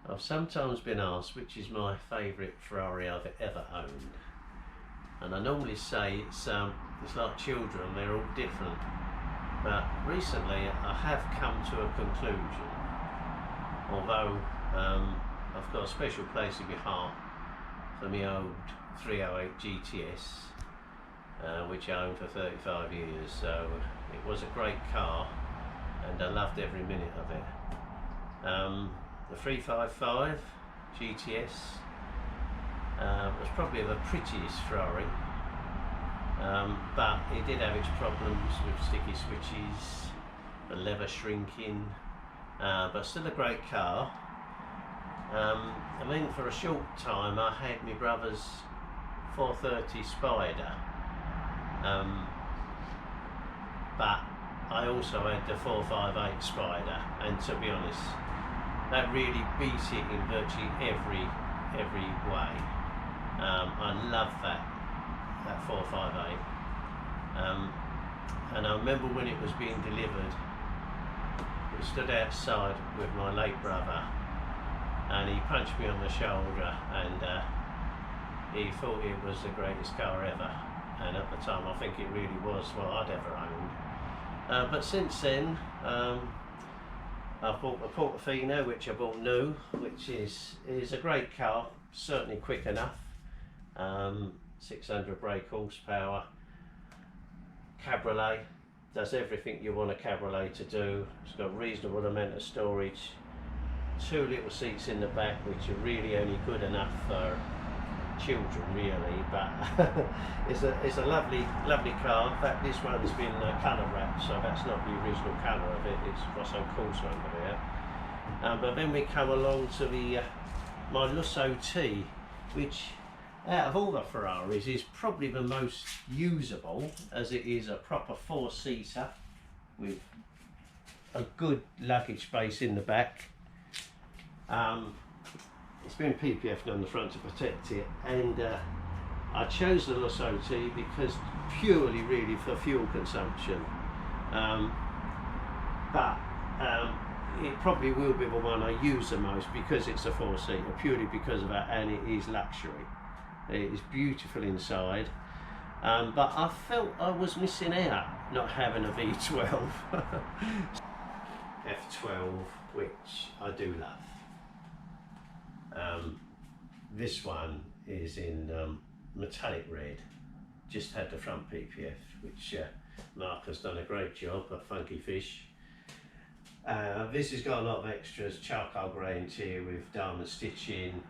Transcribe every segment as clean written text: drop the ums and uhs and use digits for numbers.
I've sometimes been asked which is my favourite Ferrari I've ever owned, and I normally say it's like children, they're all different, but recently I have come to a conclusion. Although I've got a special place in my heart for my old 308 GTS, which I owned for 35 years, so it was a great car and I loved every minute of it. The 355 GTS was probably the prettiest Ferrari, but it did have its problems with sticky switches, the leather shrinking, but still a great car. I mean, for a short time I had my brother's 430 Spider, but I also had the 458 Spider, and to be honest, that really beat it in virtually every way. I love that 458, and I remember when it was being delivered, we stood outside with my late brother, and he punched me on the shoulder, and he thought it was the greatest car ever, and at the time I think it really was what I'd ever owned. But since then I've bought the Portofino, which I bought new, which is a great car, certainly quick enough, 600 brake horsepower, cabriolet, does everything you want a cabriolet to do. It's got a reasonable amount of storage, 2 little seats in the back, which are really only good enough for children really, but it's a lovely car. In fact, this one's been colour wrapped, so that's not the original colour of it, it's Rosso Corsa under there. But then we come along to the my Lusso T, which out of all the Ferraris is probably the most usable, as it is a proper 4-seater with a good luggage space in the back. It's been PPF'd on the front to protect it, and I chose the Lusso T because purely really for fuel consumption, but it probably will be the one I use the most because it's a 4-seater, purely because of that, and it is luxury. It is beautiful inside, but I felt I was missing out not having a V12. F12, which I do love. This one is in metallic red, just had the front PPF, which Mark has done a great job, a funky fish. This has got a lot of extras, charcoal grey interior with diamond stitching,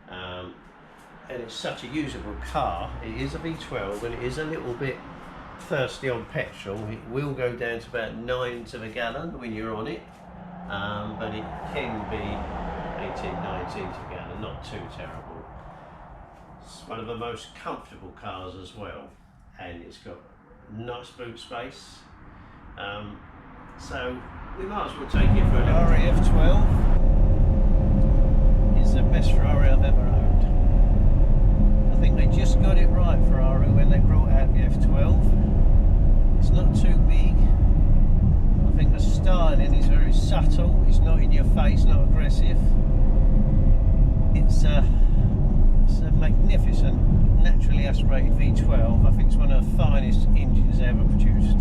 and it's such a usable car. It is a V12 and it is a little bit thirsty on petrol. It will go down to about 9 to the gallon when you're on it, but it can be 18, 19 to the gallon, not too terrible. It's one of the most comfortable cars as well, and it's got nice boot space, so we might as well take it for a Ferrari F12 is the best Ferrari I've ever owned. I think they just got it right, Ferrari, when they brought out the F12. It's not too big. I think the styling is very subtle, it's not in your face, not aggressive. It's a magnificent, naturally aspirated V12. I think it's one of the finest engines ever produced.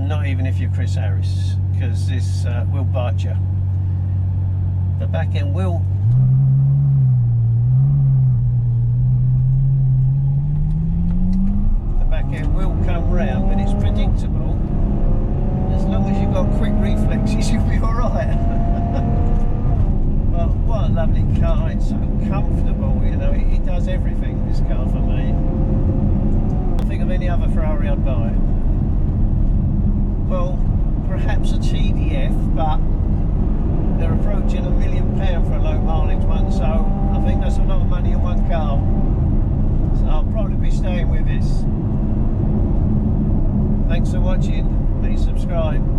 not even if you're Chris Harris, because this will bite you. The back end will. The back end will come round, but it's predictable. As long as you've got quick reflexes, you'll be alright. Well, what a lovely car, it's so comfortable, you know, it does everything, this car, for me. I think of any other Ferrari I'd buy. Well, perhaps a TDF, but they're approaching £1 million for a low mileage one, so I think that's a lot of money in one car. So I'll probably be staying with this. Thanks for watching, please subscribe.